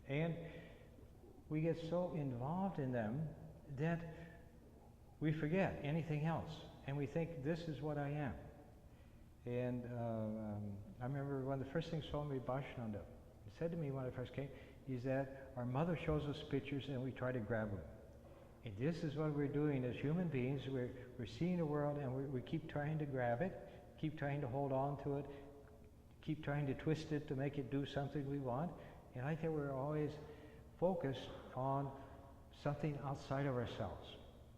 And we get so involved in them that we forget anything else, and we think this is what I am. And I remember one of the first things Swami Varadananda said to me when I first came is that our mother shows us pictures and we try to grab them. And this is what we're doing as human beings. We're seeing the world and we keep trying to grab it, keep trying to hold on to it, keep trying to twist it to make it do something we want. And I think we're always focused on something outside of ourselves.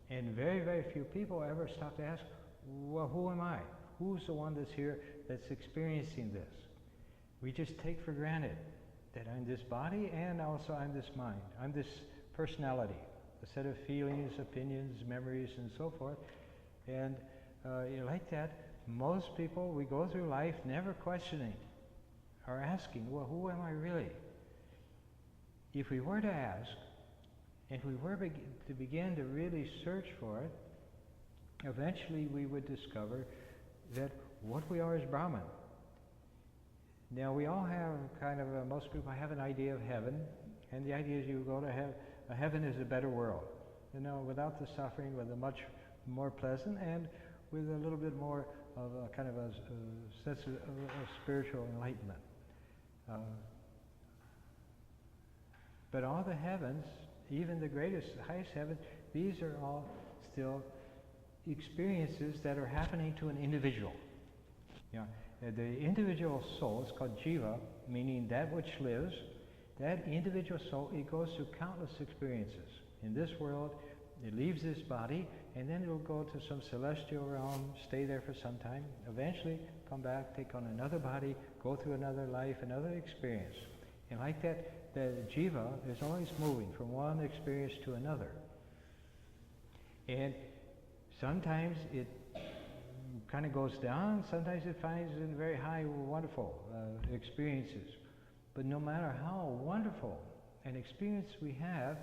And very, very few people ever stop to ask, well, who am I? Who's the one that's here that's experiencing this? We just take for granted that I'm this body and also I'm this mind. I'm this personality, a set of feelings, opinions, memories, and so forth. And like that, most people, we go through life never questioning or asking, well, who am I really? If we were to ask, if we were to begin to really search for it, eventually we would discover that what we are is Brahman. Now we all have kind of, most people have an idea of heaven, and the idea is you go to heaven is a better world, without the suffering, with a much more pleasant, and with a little bit more of a kind of a sense of spiritual enlightenment. But all the heavens, even the greatest, highest heaven, these are all still experiences that are happening to an individual. The individual soul is called jiva, meaning that which lives. That individual soul, it goes through countless experiences. In this world, it leaves this body, and then it will go to some celestial realm, stay there for some time, eventually come back, take on another body, go through another life, another experience. And like that, the jiva is always moving from one experience to another. And sometimes it kind of goes down, sometimes it finds in very high, wonderful experiences. But no matter how wonderful an experience we have,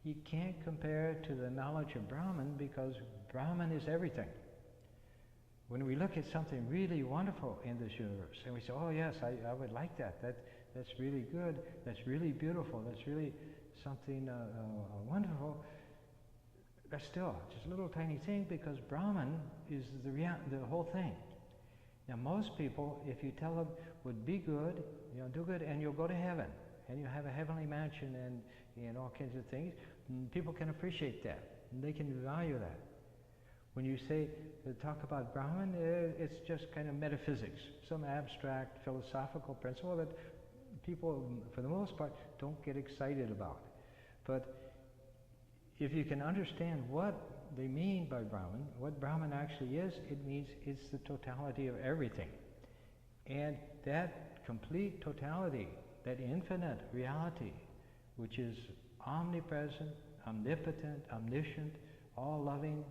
you can't compare to the knowledge of Brahman, because Brahman is everything. When we look at something really wonderful in this universe, and we say, oh yes, I would like that. That's really good, that's really beautiful, that's really something wonderful. That's still just a little tiny thing, because Brahman is the whole thing. Now most people, if you tell them, would be good, do good, and you'll go to heaven, and you have a heavenly mansion and all kinds of things, people can appreciate that, and they can value that. When you say, talk about Brahman, it's just kind of metaphysics, some abstract philosophical principle that people, for the most part, don't get excited about. But if you can understand what they mean by Brahman, what Brahman actually is, it means it's the totality of everything. And that complete totality, that infinite reality, which is omnipresent, omnipotent, omniscient, all-loving,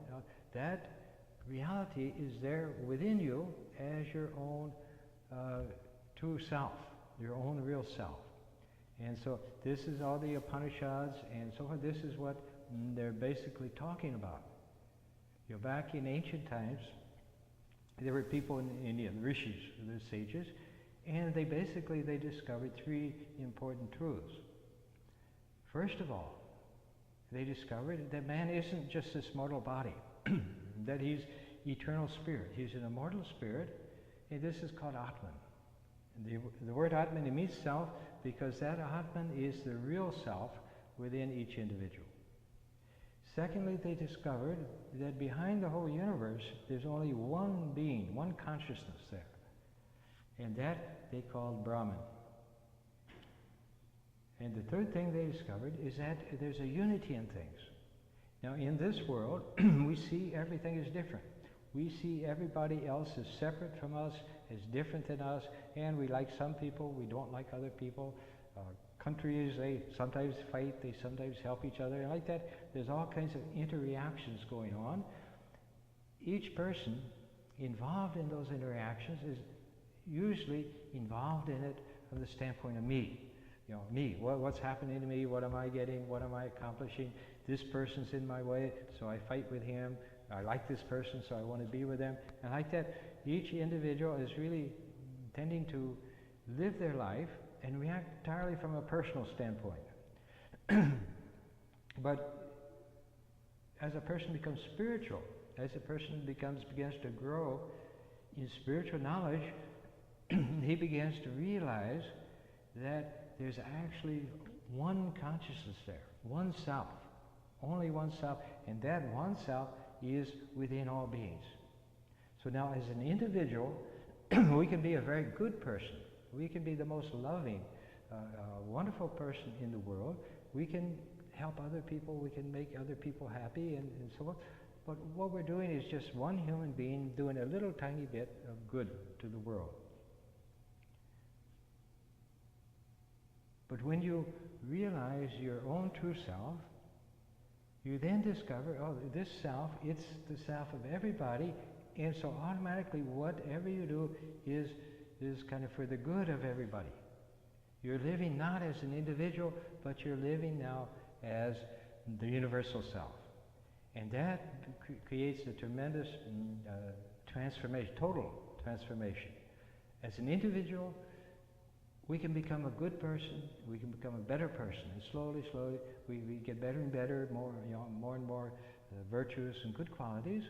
that reality is there within you as your own true self, your own real self. And so this is all the Upanishads and so forth. This is what they're basically talking about. Back in ancient times, there were people in India, the rishis, the sages, and they discovered three important truths. First of all, they discovered that man isn't just this mortal body, that he's eternal spirit. He's an immortal spirit, and this is called Atman. The word Atman, it means self, because that Atman is the real self within each individual. Secondly, they discovered that behind the whole universe, there's only one being, one consciousness there. And that they called Brahman. And the third thing they discovered is that there's a unity in things. Now in this world, we see everything is different. We see everybody else as separate from us, as different than us, and we like some people, we don't like other people. Countries, they sometimes fight, they sometimes help each other, and like that, there's all kinds of interreactions going on. Each person involved in those interactions is usually involved in it from the standpoint of me. Me, what's happening to me, what am I getting, what am I accomplishing? This person's in my way, so I fight with him. I like this person, so I want to be with them. And like that, each individual is really tending to live their life and react entirely from a personal standpoint. But as a person becomes spiritual, as a person begins to grow in spiritual knowledge, he begins to realize that there's actually one consciousness there, one self, only one self, and that one self is within all beings. So now as an individual, we can be a very good person. We can be the most loving, wonderful person in the world. We can help other people, we can make other people happy and so on. But what we're doing is just one human being doing a little tiny bit of good to the world. But when you realize your own true self, you then discover, oh, this self, it's the self of everybody, and so automatically whatever you do is kind of for the good of everybody. You're living not as an individual, but you're living now as the universal self. And that creates a tremendous transformation, total transformation. As an individual, we can become a good person, we can become a better person, and slowly, we get better and better, more and more virtues and good qualities.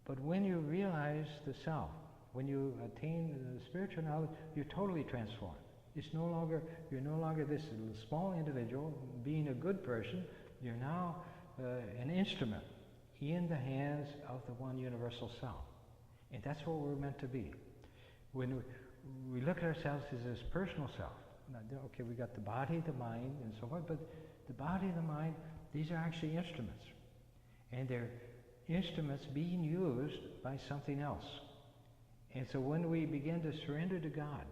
But when you realize the self, when you attain the spiritual knowledge, you're totally transformed. You're no longer this little small individual being a good person. You're now an instrument in the hands of the one universal self. And that's what we're meant to be. When we look at ourselves as this personal self, now, okay, we got the body, the mind, and so on, but the body and the mind, these are actually instruments. And they're instruments being used by something else. And so when we begin to surrender to God,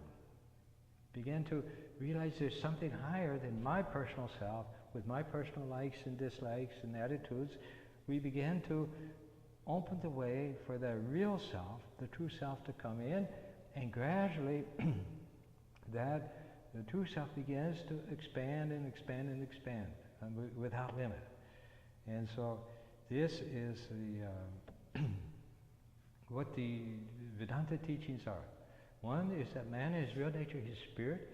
begin to realize there's something higher than my personal self, with my personal likes and dislikes and attitudes, we begin to open the way for the real self, the true self, to come in, and gradually that the true self begins to expand and expand and expand without limit. And so this is what the Vedanta teachings are. One is that man in his real nature, his spirit,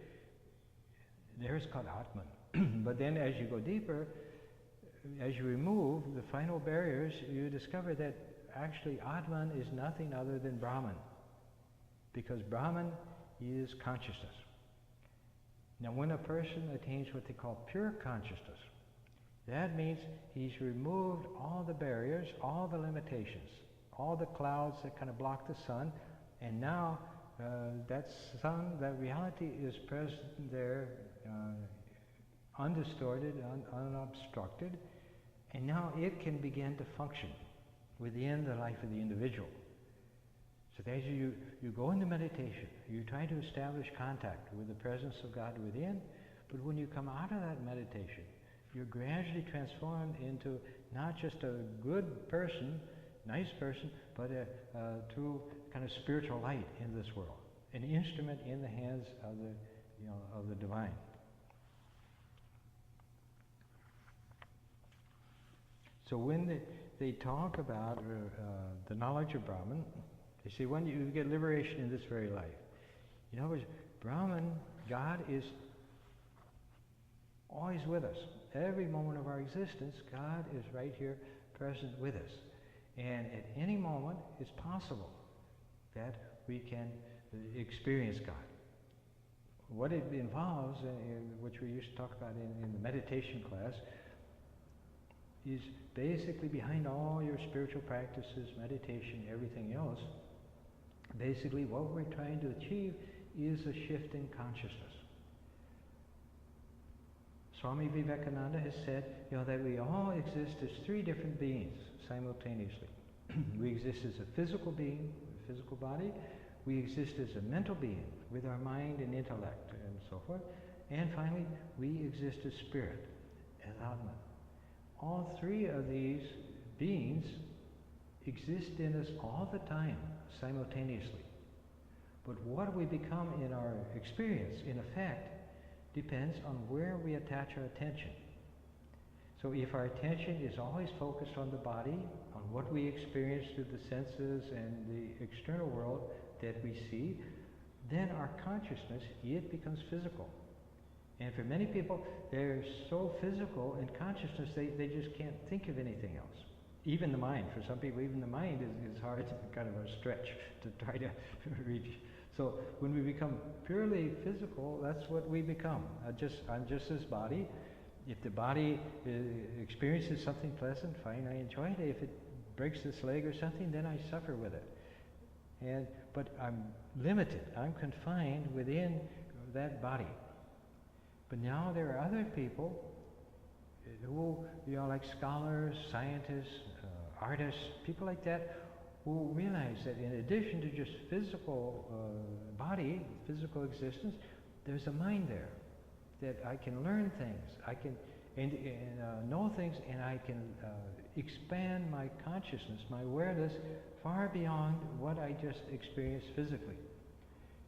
there is called Atman. But then as you go deeper, as you remove the final barriers, you discover that actually Atman is nothing other than Brahman. Because Brahman is consciousness. Now when a person attains what they call pure consciousness, that means he's removed all the barriers, all the limitations, all the clouds that kind of block the sun, and now that sun, that reality is present there, undistorted, unobstructed, and now it can begin to function within the life of the individual. So as you go into meditation, you try to establish contact with the presence of God within, but when you come out of that meditation, you're gradually transformed into not just a good person, nice person, but a true kind of spiritual light in this world, an instrument in the hands of the divine. So when they talk about the knowledge of Brahman, they say when you get liberation in this very life. In other words, Brahman, God, is always with us. Every moment of our existence, God is right here present with us. And at any moment, it's possible that we can experience God. What it involves, which we used to talk about in the meditation class, is basically behind all your spiritual practices, meditation, everything else, basically what we're trying to achieve is a shift in consciousness. Swami Vivekananda has said, that we all exist as three different beings simultaneously. We exist as a physical being, a physical body. We exist as a mental being with our mind and intellect and so forth. And finally, we exist as spirit, as Atman. All three of these beings exist in us all the time, simultaneously. But what we become in our experience, in effect, depends on where we attach our attention. So if our attention is always focused on the body, on what we experience through the senses and the external world that we see, then our consciousness, it becomes physical. And for many people, they're so physical in consciousness, they just can't think of anything else. Even the mind, for some people, even the mind is hard, kind of a stretch to try to reach. So when we become purely physical, that's what we become. I'm just this body. If the body experiences something pleasant, fine, I enjoy it. If it breaks this leg or something, then I suffer with it. But I'm limited. I'm confined within that body. But now there are other people who, like scholars, scientists, artists, people like that, who realize that in addition to just physical body, physical existence, there's a mind there, that I can learn things, I can know things, and I can expand my consciousness, my awareness, far beyond what I just experienced physically.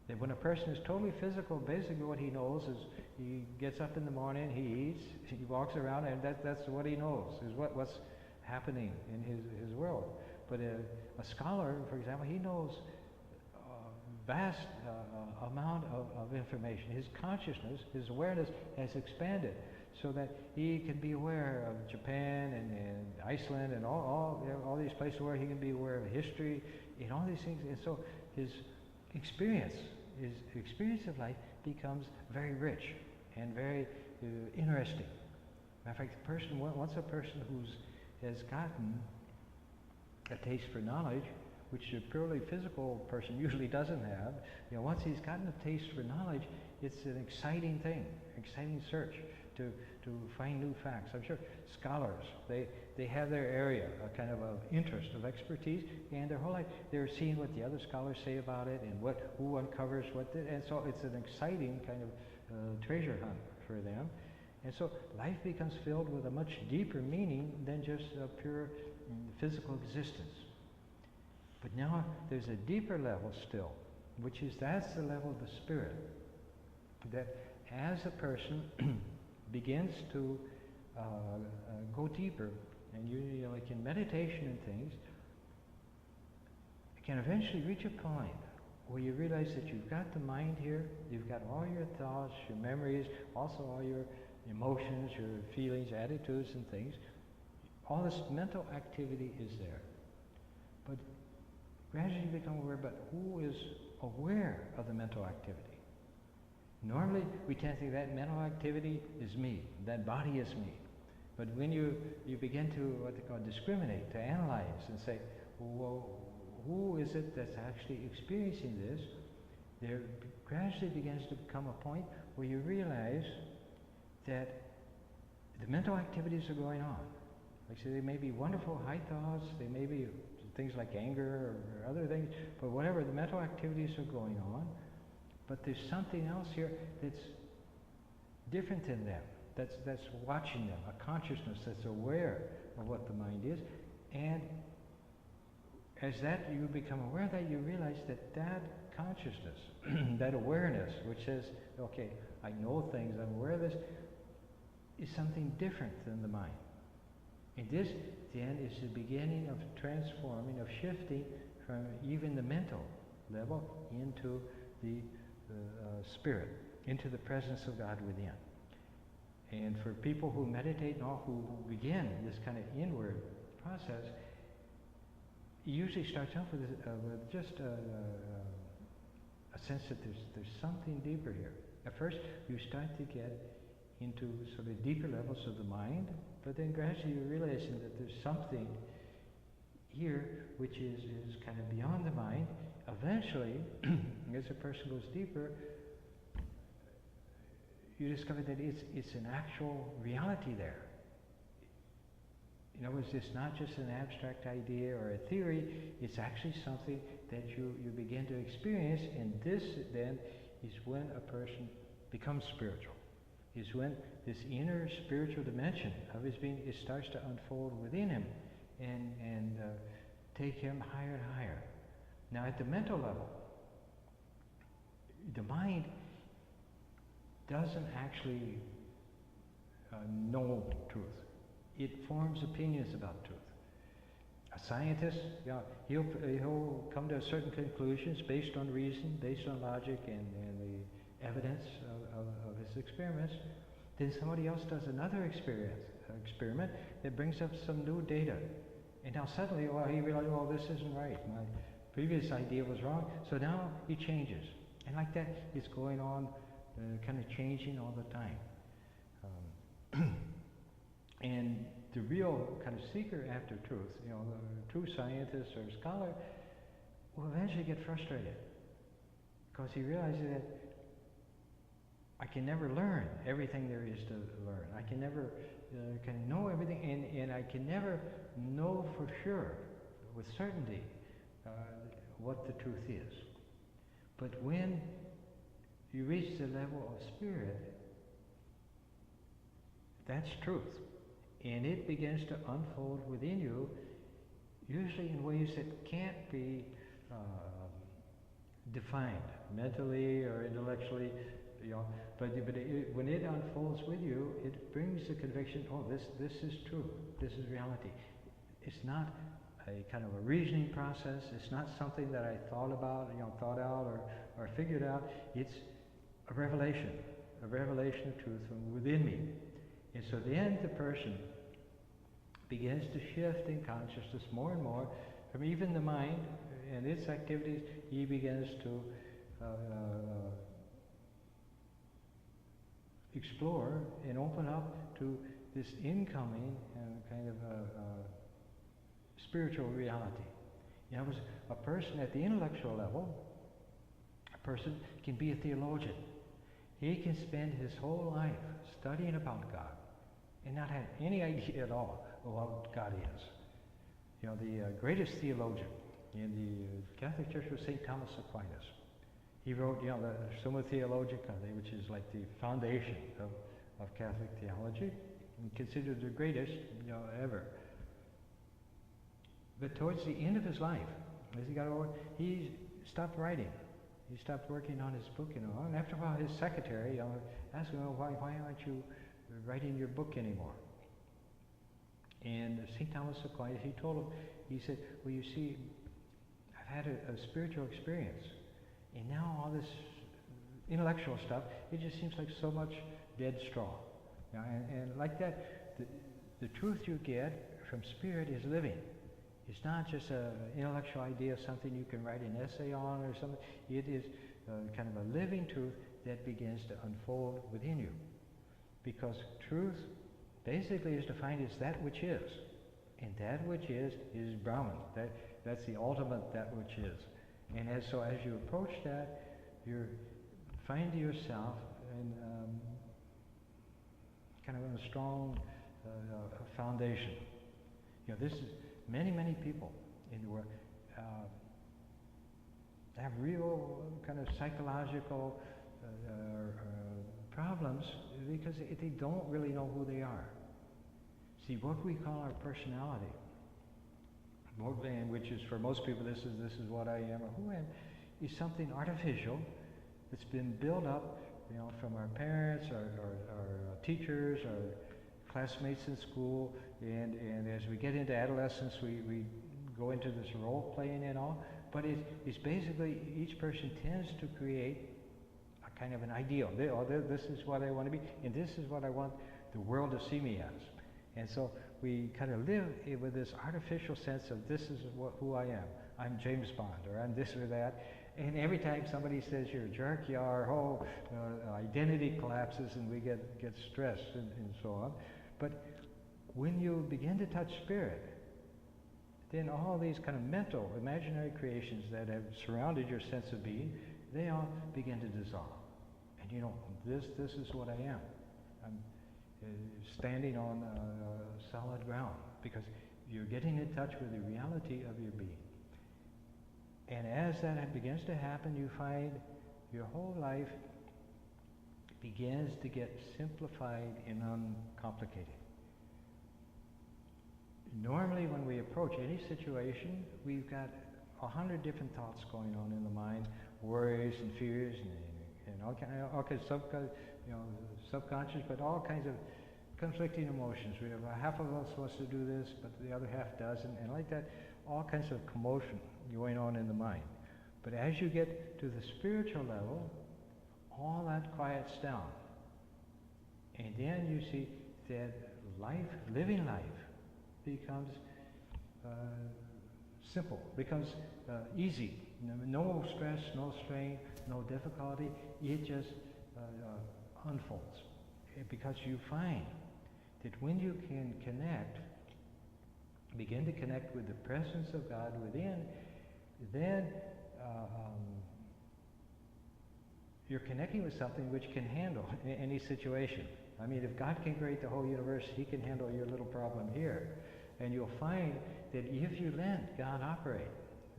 That when a person is totally physical, basically what he knows is he gets up in the morning, he eats, he walks around, and that's what he knows, is what's happening in his world. But a scholar, for example, he knows a vast amount of information. His consciousness, his awareness has expanded so that he can be aware of Japan and Iceland and all these places where he can be aware of history and all these things. And so his experience of life becomes very rich and very interesting. Matter of fact, once a person has gotten a taste for knowledge, which a purely physical person usually doesn't have, once he's gotten a taste for knowledge, it's an exciting thing, exciting search to find new facts. I'm sure scholars, they have their area, a kind of interest, of expertise, and their whole life they're seeing what the other scholars say about it and who uncovers what, and so it's an exciting kind of treasure hunt for them. And so life becomes filled with a much deeper meaning than just a pure physical existence. But now there's a deeper level still, that's the level of the spirit. That as a person begins to go deeper, and like in meditation and things, you can eventually reach a point where you realize that you've got the mind here, you've got all your thoughts, your memories, also all your emotions, your feelings, attitudes and things. All this mental activity is there. But gradually you become aware, but who is aware of the mental activity? Normally we tend to think that mental activity is me, that body is me. But when you begin to what they call discriminate, to analyze and say, well, who is it that's actually experiencing this? There gradually begins to become a point where you realize that the mental activities are going on. Like I say, they may be wonderful high thoughts, they may be things like anger or other things, but whatever, the mental activities are going on, but there's something else here that's different than them, that's watching them, a consciousness that's aware of what the mind is, and as that you become aware of that, you realize that consciousness, that awareness, which says, okay, I know things, I'm aware of this, is something different than the mind. And this then is the beginning of transforming, of shifting from even the mental level into the spirit, into the presence of God within. And for people who meditate and all, who begin this kind of inward process, it usually starts off with just a sense that there's something deeper here. At first, you start to get into sort of deeper levels of the mind, but then gradually you're realizing that there's something here which is kind of beyond the mind. Eventually, as a person goes deeper, you discover that it's an actual reality there. In other words, it's not just an abstract idea or a theory, it's actually something that you begin to experience, and this then is when a person becomes spiritual, is when this inner spiritual dimension of his being starts to unfold within him and take him higher and higher. Now at the mental level, the mind doesn't actually know truth. It forms opinions about truth. A scientist, he'll come to certain conclusions based on reason, based on logic, and the evidence of his experiments. Then somebody else does another experiment that brings up some new data. And now suddenly, he realized, this isn't right. My previous idea was wrong. So now he changes. And like that, it's going on, kind of changing all the time. And the real kind of seeker after truth, the true scientist or scholar, will eventually get frustrated because he realizes that I can never learn everything there is to learn. I can never can know everything, and I can never know for sure, with certainty, what the truth is. But when you reach the level of spirit, that's truth. And it begins to unfold within you, usually in ways that can't be defined mentally or intellectually, But when it unfolds with you, it brings the conviction, this is true, this is reality. It's not a kind of a reasoning process. It's not something that I thought about, thought out or figured out. It's a revelation of truth from within me. And so then the person begins to shift in consciousness more and more from even the mind and its activities. He begins to explore and open up to this incoming kind of spiritual reality. A person at the intellectual level, a person can be a theologian. He can spend his whole life studying about God and not have any idea at all of what God is. The greatest theologian in the Catholic Church was St. Thomas Aquinas. He wrote, the Summa Theologica, which is like the foundation of Catholic theology, and considered the greatest, ever. But towards the end of his life, as he got older, he stopped writing. He stopped working on his book, and after a while, his secretary asked him, why aren't you writing your book anymore? And St. Thomas Aquinas, he told him, he said, well, you see, I've had a spiritual experience. And now all this intellectual stuff, it just seems like so much dead straw. And like that, the truth you get from spirit is living. It's not just an intellectual idea, something you can write an essay on or something. It is kind of a living truth that begins to unfold within you. Because truth basically is defined as that which is. And that which is Brahman. That's the ultimate that which is. And as you approach that, you find yourself in kind of a strong foundation. This is many people in the world have real kind of psychological problems because they don't really know who they are. See, what we call our personality, which is for most people, this is what I am or who I am, is something artificial that's been built up, from our parents, our teachers, our classmates in school, and as we get into adolescence, we go into this role playing and all. But it's basically each person tends to create a kind of an ideal. This is what I want to be, and this is what I want the world to see me as. And so we kind of live with this artificial sense of this is who I am. I'm James Bond, or I'm this or that. And every time somebody says you're a jerk, our whole identity collapses and we get stressed and so on. But when you begin to touch spirit, then all these kind of mental, imaginary creations that have surrounded your sense of being, they all begin to dissolve. And this is what I am. I'm standing on solid ground because you're getting in touch with the reality of your being. And as that begins to happen, you find your whole life begins to get simplified and uncomplicated. Normally when we approach any situation, we've got 100 different thoughts going on in the mind, worries and fears and all kinds of subconscious, but all kinds of conflicting emotions. We have half of us wants to do this, but the other half doesn't, and like that, all kinds of commotion going on in the mind. But as you get to the spiritual level, all that quiets down. And then you see that life, living life, becomes simple, becomes easy. No stress, no strain, no difficulty. It just unfolds. Because you find that when you can connect, begin to connect with the presence of God within, then you're connecting with something which can handle any situation. I mean, if God can create the whole universe, He can handle your little problem here. And you'll find that if you let God operate,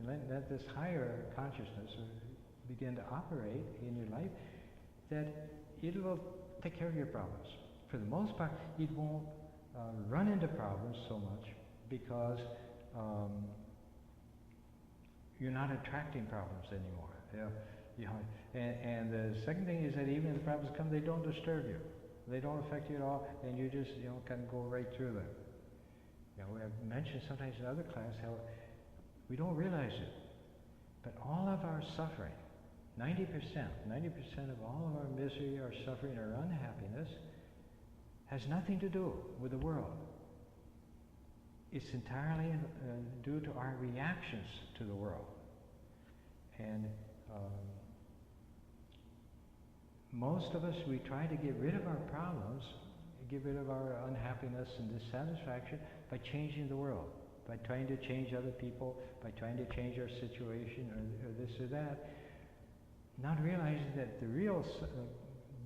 let this higher consciousness begin to operate in your life, that it will take care of your problems. For the most part, it won't run into problems so much because you're not attracting problems anymore. And the second thing is that even if the problems come, they don't disturb you. They don't affect you at all, and you just kind of go right through them. We have mentioned sometimes in other class how we don't realize it, but all of our suffering, 90% of all of our misery, our suffering, our unhappiness, has nothing to do with the world. It's entirely due to our reactions to the world. And most of us, we try to get rid of our problems, get rid of our unhappiness and dissatisfaction by changing the world, by trying to change other people, by trying to change our situation or this or that, not realizing that the real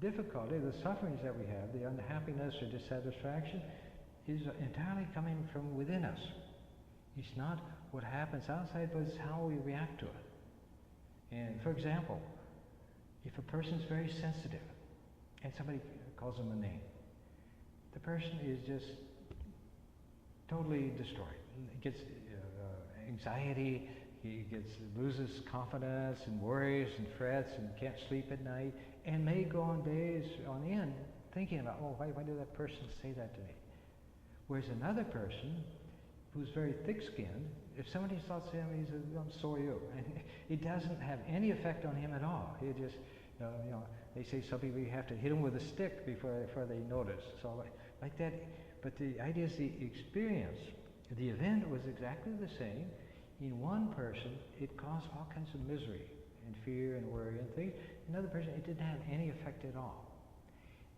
difficulty, the sufferings that we have, the unhappiness or dissatisfaction, is entirely coming from within us. It's not what happens outside, but it's how we react to it. And for example, if a person's very sensitive and somebody calls them a name, the person is just totally destroyed. He gets anxiety, he loses confidence and worries and frets and can't sleep at night, and may go on days on end thinking about, why did that person say that to me? Whereas another person who's very thick-skinned, if somebody starts to him, he says, so are you. And it doesn't have any effect on him at all. He just, they say some people you have to hit them with a stick before they notice. So like that. But the idea is the experience. The event was exactly the same. In one person, it caused all kinds of misery and fear and worry and things. Another person, it didn't have any effect at all.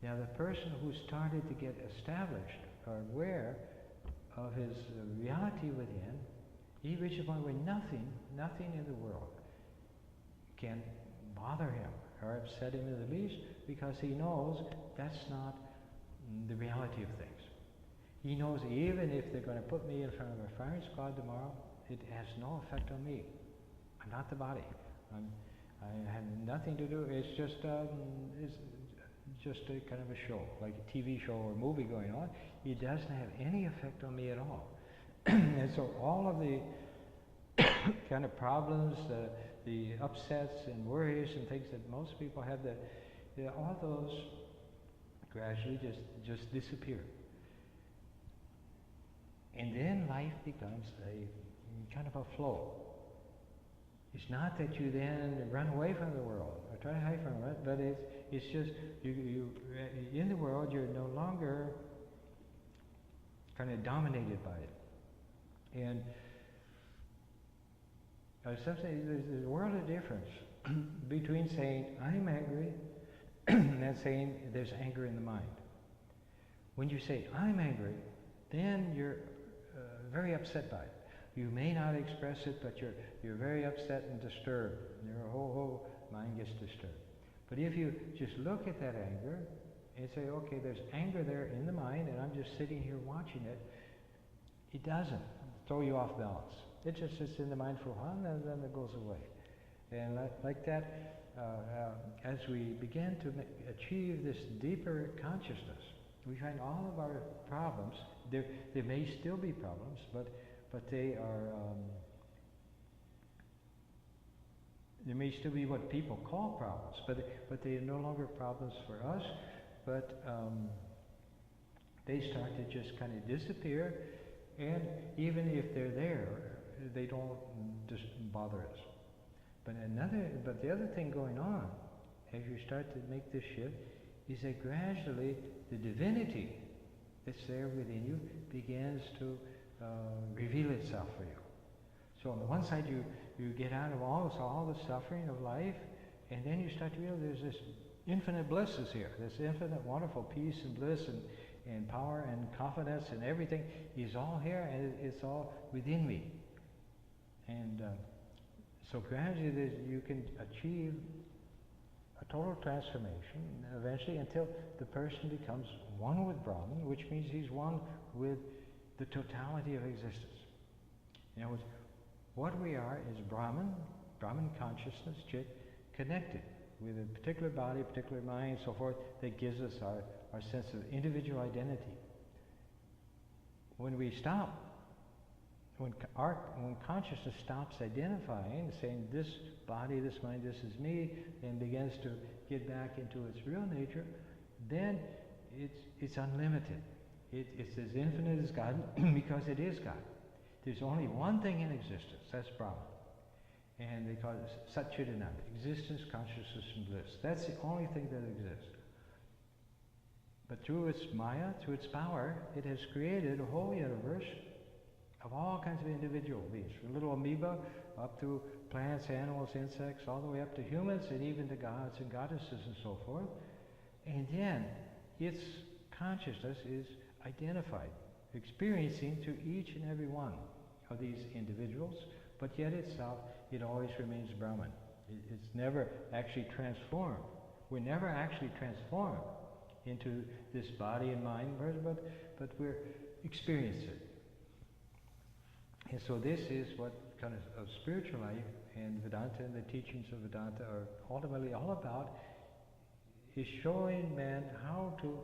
Now the person who started to get established or aware of his reality within, he reached a point where nothing in the world can bother him or upset him in the least, because he knows that's not the reality of things. He knows even if they're going to put me in front of a firing squad tomorrow, it has no effect on me. I'm not the body. I have nothing to do. It's just a kind of a show, like a TV show or movie going on. It doesn't have any effect on me at all. And so all of the kind of problems, the upsets and worries and things that most people have, all those gradually just disappear. And then life becomes a kind of a flow. It's not that you then run away from the world or try to hide from it, but it's just you in the world you're no longer kind of dominated by it. And there's a world of difference between saying I'm angry and saying there's anger in the mind. When you say I'm angry, then you're very upset by it. You may not express it, but you're very upset and disturbed. Your whole mind gets disturbed. But if you just look at that anger and say, okay, there's anger there in the mind, and I'm just sitting here watching it, it doesn't throw you off balance. It just sits in the mind for a while, and then it goes away. And like that, as we begin to achieve this deeper consciousness, we find all of our problems, there may still be problems, but they are, there may still be what people call problems, but they are no longer problems for us, but they start to just kind of disappear, and even if they're there, they don't just bother us. But the other thing going on, as you start to make this shift, is that gradually the divinity that's there within you begins to reveal itself for you. So on the one side, you get out of all the suffering of life, and then you start to realize there's this infinite bliss is here. This infinite wonderful peace and bliss and power and confidence and everything is all here, and it's all within me. And so gradually you can achieve a total transformation eventually until the person becomes one with Brahman, which means he's one with the totality of existence. In other words, what we are is Brahman consciousness, Chit, connected with a particular body, particular mind, and so forth, that gives us our sense of individual identity. When we stop, when consciousness stops identifying, saying this body, this mind, this is me, and begins to get back into its real nature, then it's unlimited. It's as infinite as God because it is God. There's only one thing in existence, that's Brahman. And they call it Satchidananda, existence, consciousness, and bliss. That's the only thing that exists. But through its Maya, through its power, it has created a whole universe of all kinds of individual beings, from little amoeba up to plants, animals, insects, all the way up to humans, and even to gods and goddesses and so forth. And then its consciousness is identified, experiencing through each and every one of these individuals, but yet itself, it always remains Brahman. It's never actually transformed. We're never actually transformed into this body and mind, but we're experiencing it. And so this is what kind of spiritual life and Vedanta and the teachings of Vedanta are ultimately all about, is showing man how to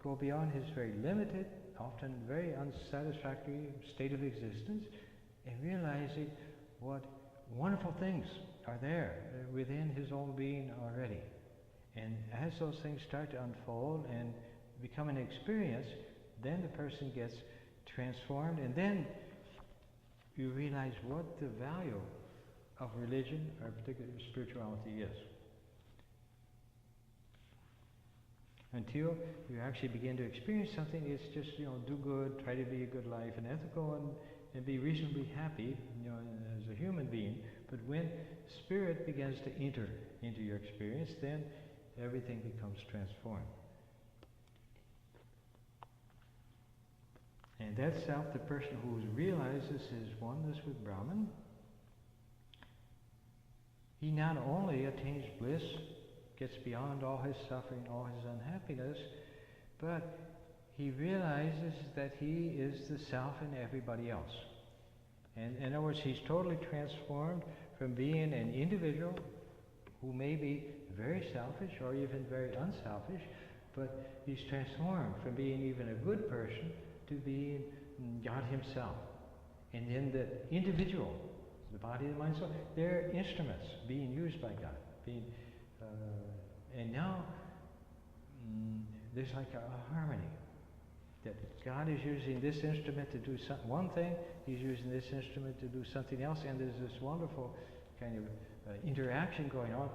go beyond his very limited, often very unsatisfactory state of existence, and realizing what wonderful things are there within his own being already. And as those things start to unfold and become an experience, then the person gets transformed, and then you realize what the value of religion or particular spirituality is. Until you actually begin to experience something, it's just, do good, try to be a good life and ethical, and be reasonably happy, as a human being. But when spirit begins to enter into your experience, then everything becomes transformed. And that self, the person who realizes his oneness with Brahman, he not only attains bliss, gets beyond all his suffering, all his unhappiness, but he realizes that he is the self in everybody else. And in other words, he's totally transformed from being an individual who may be very selfish or even very unselfish, but he's transformed from being even a good person to being God himself. And then the individual, the body, the mind, soul, they're instruments being used by God. And now there's like a harmony. That God is using this instrument to do one thing, he's using this instrument to do something else, and there's this wonderful kind of interaction going on,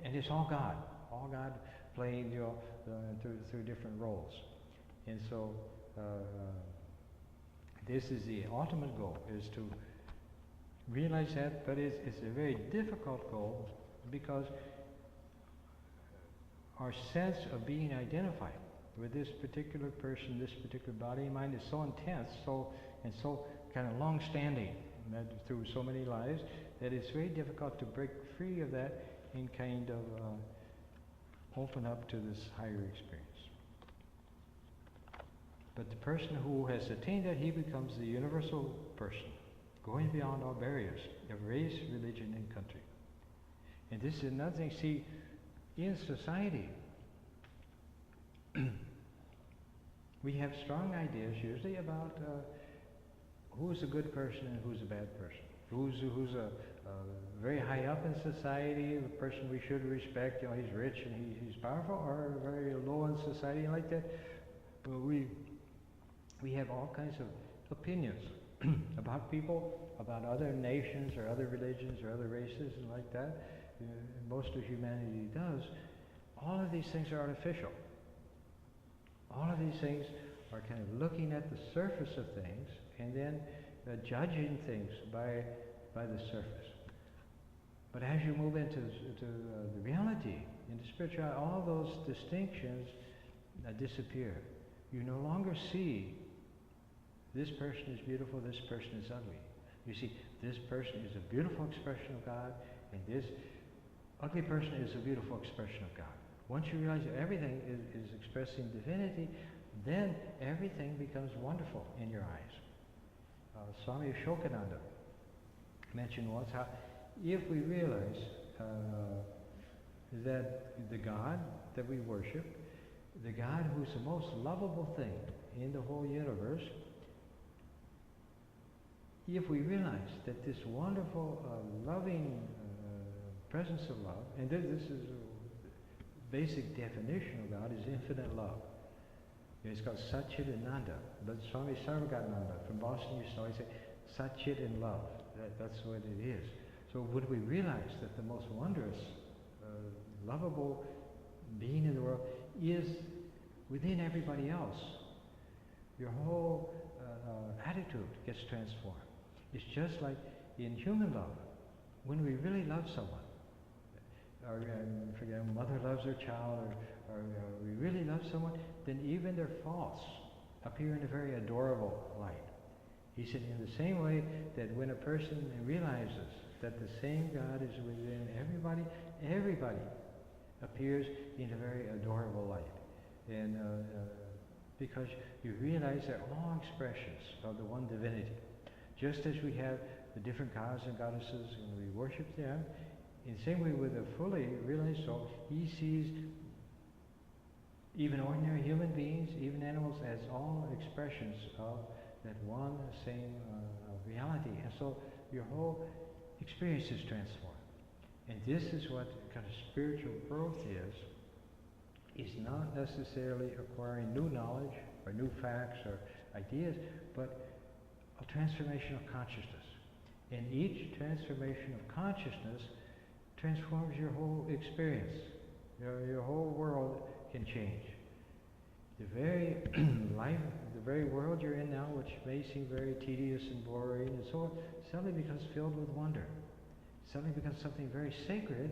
and it's all God playing through different roles. And so this is the ultimate goal, is to realize that, but it's a very difficult goal because our sense of being identified with this particular person, this particular body and mind is so intense, so kind of long-standing, that through so many lives, that it's very difficult to break free of that and kind of open up to this higher experience. But the person who has attained that, he becomes the universal person, going beyond all barriers of race, religion, and country. And this is another thing, see, in society, we have strong ideas usually about who's a good person and who's a bad person. Who's a very high up in society, the person we should respect, he's rich and he's powerful, or very low in society like that. Well, we we have all kinds of opinions about people, about other nations or other religions or other races and like that. Most of humanity does. All of these things are artificial. All of these things are kind of looking at the surface of things and then judging things by the surface. But as you move into the reality, into spirituality, all those distinctions disappear. You no longer see this person is beautiful, this person is ugly. You see, this person is a beautiful expression of God, and this ugly person is a beautiful expression of God. Once you realize that everything is expressing divinity, then everything becomes wonderful in your eyes. Swami Varadananda mentioned once how if we realize that the God that we worship, the God who's the most lovable thing in the whole universe, if we realize that this wonderful, loving presence of love, and this is a basic definition of God, is infinite love. It's called Satchit Ananda. But Swami Varadananda from Boston used to always say, Satchit in love. That's what it is. So when we realize that the most wondrous, lovable being in the world is within everybody else, your whole attitude gets transformed. It's just like in human love. When we really love someone, or forget, a mother loves her child, or we really love someone, then even their faults appear in a very adorable light. He said, in the same way that when a person realizes that the same God is within everybody, everybody appears in a very adorable light. And because you realize they're all expressions of the one divinity. Just as we have the different gods and goddesses and we worship them, in the same way with a fully realized soul, he sees even ordinary human beings, even animals, as all expressions of that one same reality. And so your whole experience is transformed. And this is what kind of spiritual growth is not necessarily acquiring new knowledge or new facts or ideas, but a transformation of consciousness. And each transformation of consciousness transforms your whole experience. Your whole world can change. The very life, the very world you're in now, which may seem very tedious and boring and so on, suddenly becomes filled with wonder. Suddenly becomes something very sacred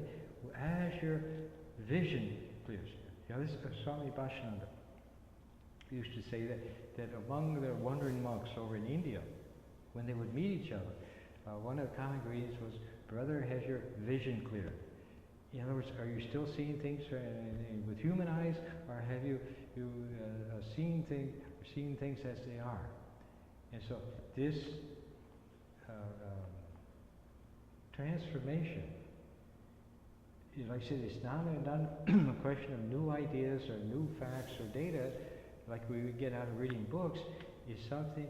as your vision clears. This is Swami Varadananda. He used to say that among the wandering monks over in India, when they would meet each other, one of the common greetings was, "Brother, has your vision cleared?" In other words, are you still seeing things with human eyes, or have you seen things as they are? And so this transformation, like I said, it's not a question of new ideas or new facts or data like we would get out of reading books. It's something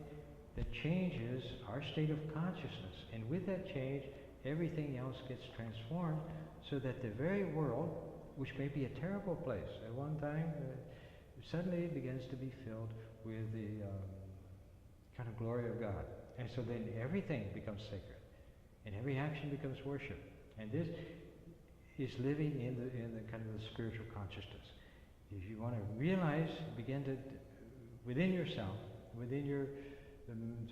that changes our state of consciousness. And with that change, everything else gets transformed so that the very world, which may be a terrible place at one time, suddenly begins to be filled with the kind of glory of God. And so then everything becomes sacred. And every action becomes worship. And this is living in the kind of the spiritual consciousness. If you want to realize, begin to, within yourself, within your,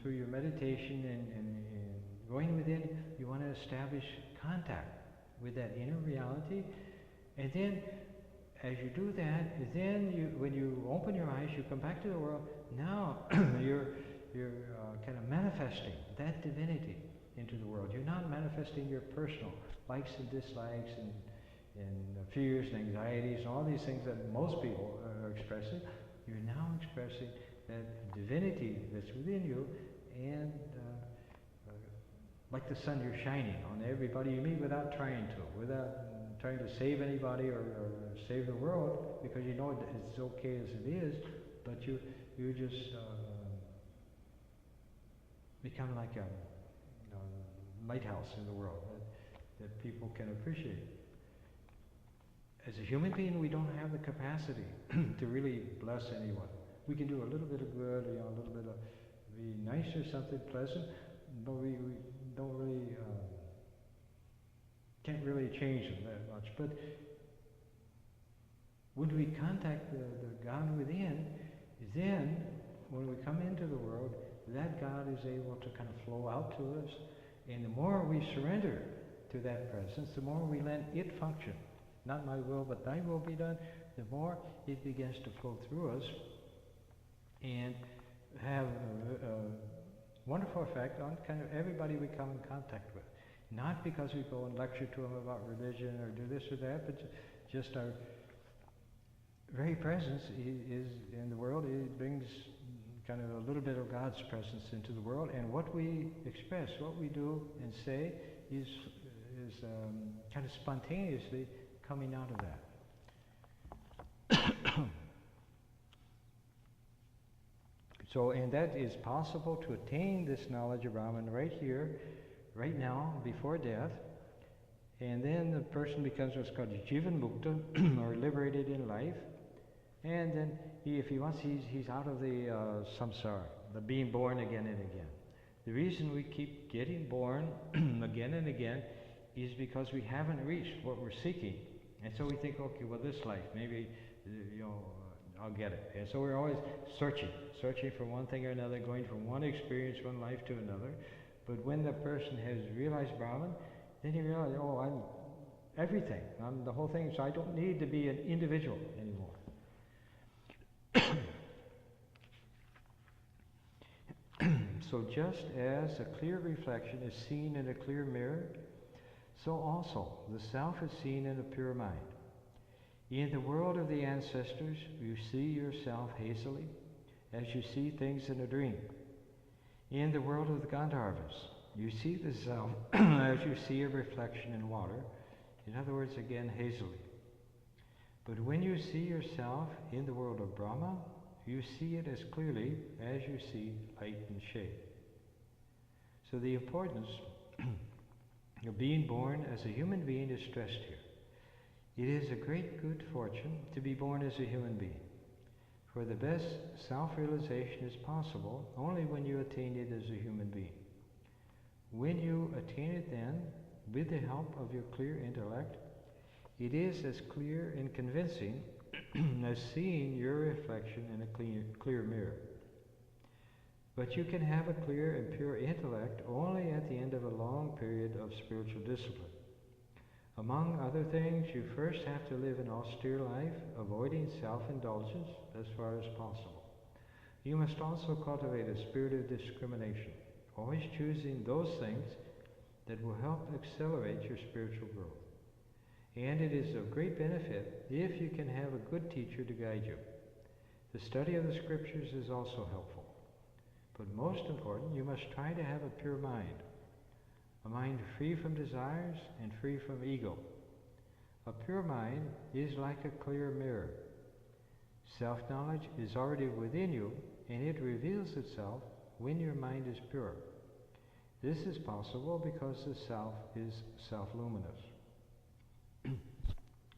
through your meditation and going within, you want to establish contact with that inner reality. And then, as you do that, then when you open your eyes, you come back to the world. Now you're kind of manifesting that divinity into the world. You're not manifesting your personal likes and dislikes and fears and anxieties and all these things that most people are expressing. You're now expressing that divinity that's within you, and like the sun, you're shining on everybody you meet without trying to save anybody or save the world, because you know it's okay as it is, but you just become like a lighthouse in the world that people can appreciate. As a human being, we don't have the capacity to really bless anyone We can do a little bit of good, a little bit of be nice or something pleasant, but we don't really, can't really change them that much. But when we contact the God within, then when we come into the world, that God is able to kind of flow out to us. And the more we surrender to that presence, the more we let it function. Not my will, but thy will be done. The more it begins to flow through us and have a wonderful effect on kind of everybody we come in contact with. Not because we go and lecture to them about religion or do this or that, but just our very presence is in the world. It brings kind of a little bit of God's presence into the world, and what we express, what we do and say is kind of spontaneously coming out of that. So, and that is possible to attain this knowledge of Brahman right here, right now, before death. And then the person becomes what's called Jivan Mukta, or liberated in life. And then, if he wants, he's out of the samsara, the being born again and again. The reason we keep getting born again and again is because we haven't reached what we're seeking. And so we think, okay, well, this life, maybe, I'll get it. And so we're always searching for one thing or another, going from one experience, one life to another. But when the person has realized Brahman, then he realizes, oh, I'm everything. I'm the whole thing, so I don't need to be an individual anymore. So just as a clear reflection is seen in a clear mirror, so also the self is seen in a pure mind. In the world of the ancestors, you see yourself hazily, as you see things in a dream. In the world of the Gandharvas, you see the self as you see a reflection in water. In other words, again, hazily. But when you see yourself in the world of Brahma, you see it as clearly as you see light and shade. So the importance of being born as a human being is stressed here. It is a great good fortune to be born as a human being, for the best self-realization is possible only when you attain it as a human being. When you attain it then, with the help of your clear intellect, it is as clear and convincing as seeing your reflection in a clear mirror. But you can have a clear and pure intellect only at the end of a long period of spiritual discipline. Among other things, you first have to live an austere life, avoiding self-indulgence as far as possible. You must also cultivate a spirit of discrimination, always choosing those things that will help accelerate your spiritual growth. And it is of great benefit if you can have a good teacher to guide you. The study of the scriptures is also helpful. But most important, you must try to have a pure mind, a mind free from desires and free from ego. A pure mind is like a clear mirror. Self-knowledge is already within you, and it reveals itself when your mind is pure. This is possible because the self is self-luminous.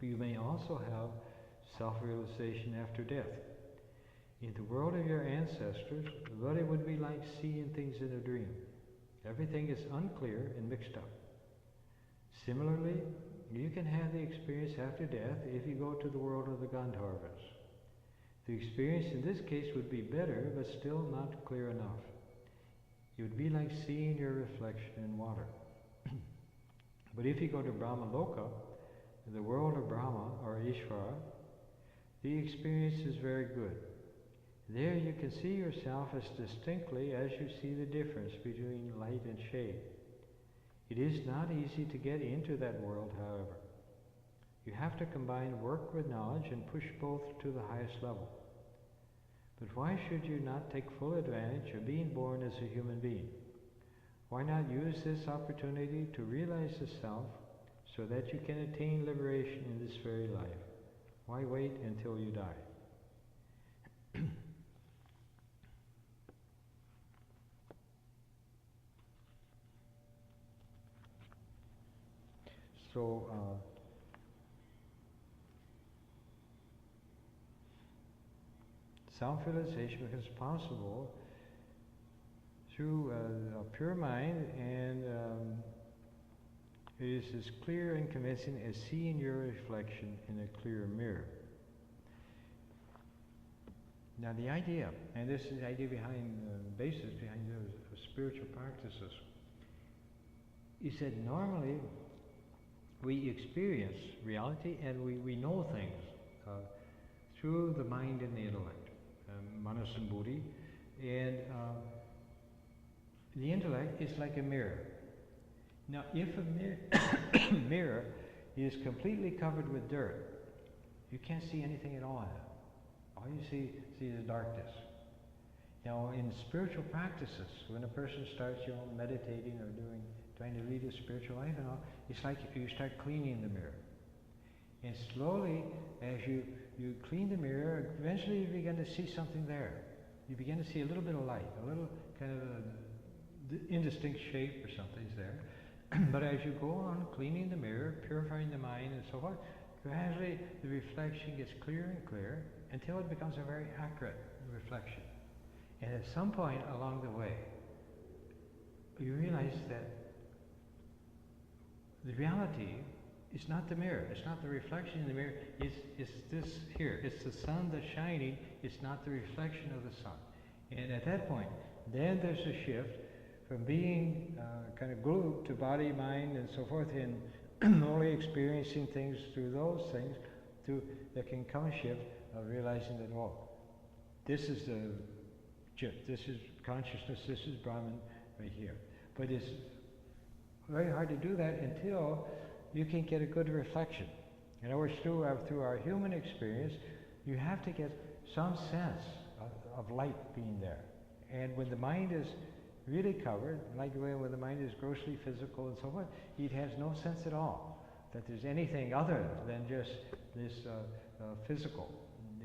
You may also have self-realization after death. In the world of your ancestors, what it would be like seeing things in a dream. Everything is unclear and mixed up. Similarly, you can have the experience after death if you go to the world of the Gandharvas. The experience in this case would be better, but still not clear enough. It would be like seeing your reflection in water. But if you go to Brahma Loka, the world of Brahma or Ishvara, the experience is very good. There you can see yourself as distinctly as you see the difference between light and shade. It is not easy to get into that world, however. You have to combine work with knowledge and push both to the highest level. But why should you not take full advantage of being born as a human being? Why not use this opportunity to realize the self so that you can attain liberation in this very life? Why wait until you die? self-realization becomes possible through a pure mind, and it is as clear and convincing as seeing your reflection in a clear mirror. Now the idea, and this is the idea behind the basis behind the spiritual practices, is that normally we experience reality and we know things through the mind and the intellect, manas and buddhi, and the intellect is like a mirror. Now if a mirror is completely covered with dirt, you can't see anything at all. All you see is darkness. Now in spiritual practices, when a person starts meditating or trying to lead a spiritual life and all, it's like you start cleaning the mirror. And slowly, as you clean the mirror, eventually you begin to see something there. You begin to see a little bit of light, a little kind of indistinct shape or something's there. But as you go on cleaning the mirror, purifying the mind and so forth, gradually the reflection gets clearer and clearer until it becomes a very accurate reflection. And at some point along the way, you realize that the reality is not the mirror, it's not the reflection in the mirror, it's this here. It's the sun that's shining, it's not the reflection of the sun. And at that point, then there's a shift from being kind of glued to body, mind, and so forth, and only experiencing things through those things, to there can come a shift of realizing that, oh, this is the chip, this is consciousness, this is Brahman right here. But it's very hard to do that until you can get a good reflection. In other words, through our human experience, you have to get some sense of light being there. And when the mind is really covered, like when the mind is grossly physical and so forth, it has no sense at all that there's anything other than just this physical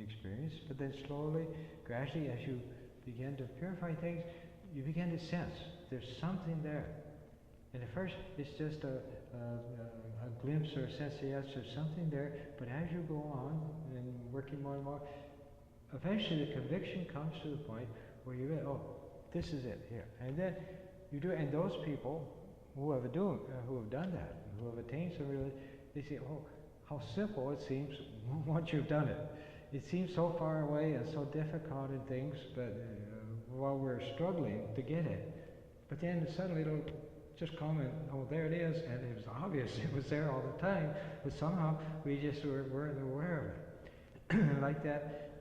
experience. But then slowly, gradually, as you begin to purify things, you begin to sense there's something there. And at first, it's just a glimpse or a sense that yes, there's something there. But as you go on and working more and more, eventually the conviction comes to the point where you realize, oh, this is it here. And then you do it. And those people who have done that, who have attained some realization, they say, oh, how simple it seems once you've done it. It seems so far away and so difficult in things, but while we're struggling to get it. But then suddenly it'll just come and, oh, there it is, and it was obvious, it was there all the time, but somehow we just weren't aware of it. Like that,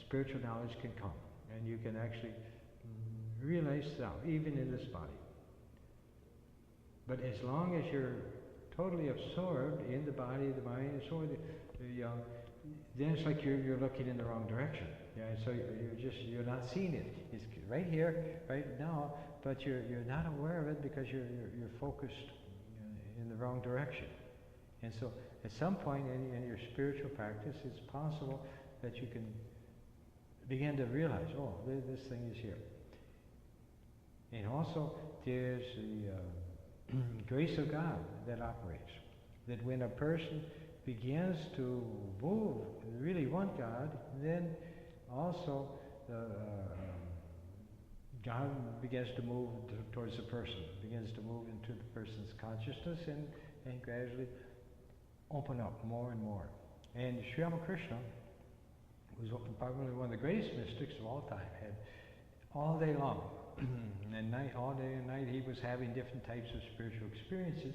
spiritual knowledge can come, and you can actually realize now, even in this body. But as long as you're totally absorbed in the body, the mind, and so on, then it's like you're looking in the wrong direction. Yeah, so you're not seeing it. It's right here, right now, but you're not aware of it because you're focused in the wrong direction. And so at some point in your spiritual practice, it's possible that you can begin to realize, oh, this thing is here. And also there's the grace of God that operates. That when a person begins to move, really want God, then also God begins to move towards the person, begins to move into the person's consciousness and gradually open up more and more. And Sri Ramakrishna was probably one of the greatest mystics of all time, had all day long, and night, all day and night, he was having different types of spiritual experiences.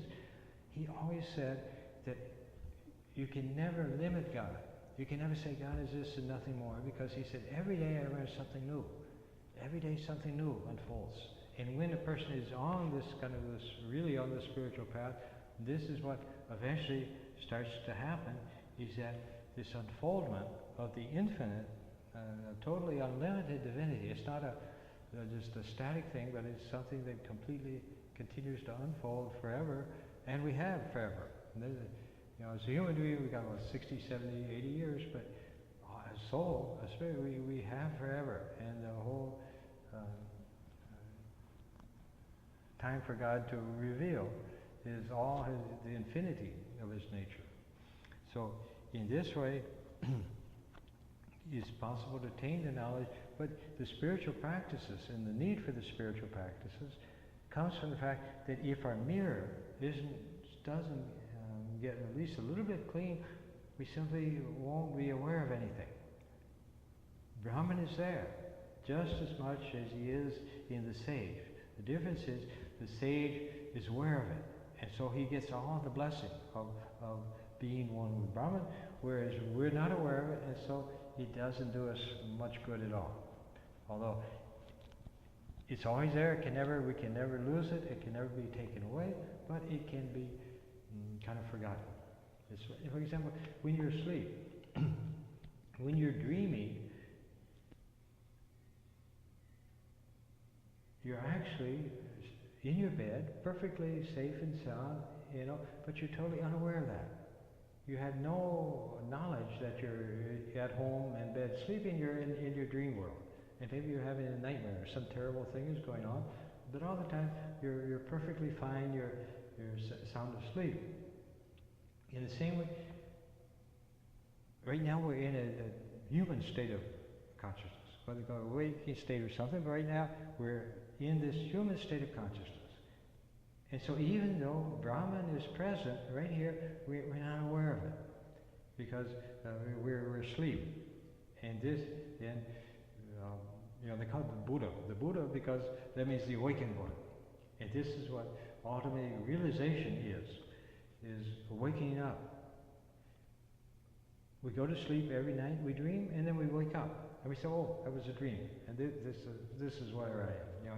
He always said that you can never limit God. You can never say God is this and nothing more, because he said every day I learn something new. Every day something new unfolds. And when a person is on really on the spiritual path, this is what eventually starts to happen, is that this unfoldment of the infinite, totally unlimited divinity. It's not just a static thing, but it's something that completely continues to unfold forever, and we have forever. As a human being, we've got 60, 70, 80 years, but as soul, a spirit, we have forever, and the whole time for God to reveal is all the infinity of his nature. So in this way, it's possible to attain the knowledge, but the spiritual practices and the need for the spiritual practices comes from the fact that if our mirror doesn't get at least a little bit clean, we simply won't be aware of anything. Brahman is there just as much as he is in the sage. The difference is the sage is aware of it, and so he gets all the blessing of being one with Brahman, whereas we're not aware of it, and so it doesn't do us much good at all. Although it's always there, we can never lose it, it can never be taken away, but it can be kind of forgotten. For example, when you're asleep, when you're dreaming, you're actually in your bed, perfectly safe and sound, but you're totally unaware of that. You have no knowledge that you're at home in bed sleeping, you're in your dream world. And maybe you're having a nightmare or some terrible thing is going on, but all the time you're perfectly fine, you're sound asleep. In the same way, right now we're in a human state of consciousness, whether it's a waking state or something, but right now we're in this human state of consciousness. And so even though Brahman is present right here, we're not aware of it because we're asleep. And this, and they call it the Buddha. The Buddha because that means the awakened one. And this is what ultimate realization is waking up. We go to sleep every night, we dream, and then we wake up. And we say, oh, that was a dream. And this is where I am,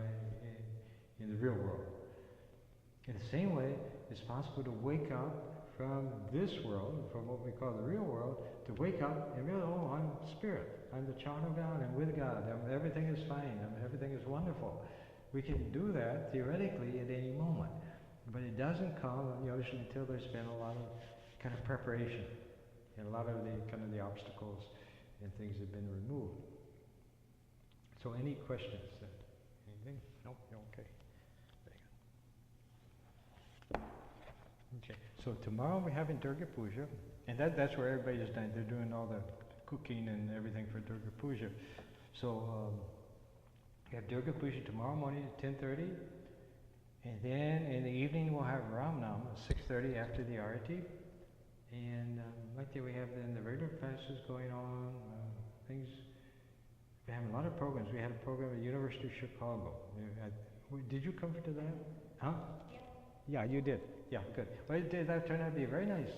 in the real world. In the same way, it's possible to wake up from this world, from what we call the real world, to wake up and realize, oh, I'm spirit. I'm the child of God. I'm with God. Everything is fine. Everything is wonderful. We can do that theoretically at any moment. But it doesn't come usually until there's been a lot of kind of preparation and a lot of the obstacles and things have been removed. So any questions? Anything? No? Okay. Okay, so tomorrow we're having Durga Puja, and that's where everybody's done. They're doing all the cooking and everything for Durga Puja. So we have Durga Puja tomorrow morning at 10:30, and then in the evening we'll have Ram Nam at 6:30 after the Arati. And right there we have then the regular classes going on, things. We have a lot of programs. We had a program at the University of Chicago. Did you come to that? Huh? Yeah, you did. Yeah, good. Well, that turned out to be a very nice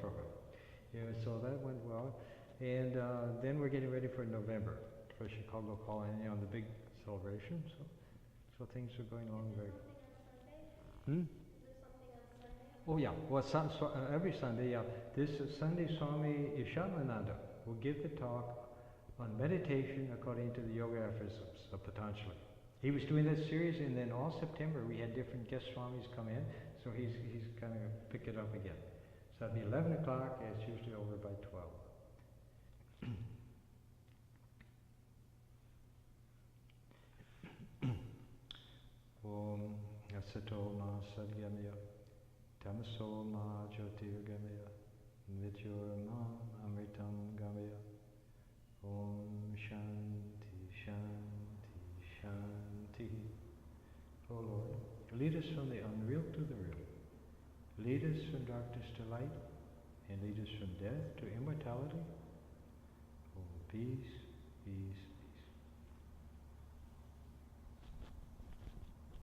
program. So that went well. And then we're getting ready for November, for Chicago Calling, the big celebration. So things are going on very good. Oh yeah, well every Sunday, yeah. This Sunday, Swami Varadananda will give the talk on meditation according to the Yoga aphorisms of Patanjali. He was doing that series, and then all September we had different guest swamis come in, so he's kind of pick it up again. So that'd be 11 o'clock, and it's usually over by 12. Om Asato Ma Sadgamaya Tamaso Ma Jyotirgamaya Mrityur Ma Amritam Gamaya Om Shanti Shanti Shanti. O Lord, lead us from the unreal to the real. Lead us from darkness to light, and lead us from death to immortality. Oh, peace, peace,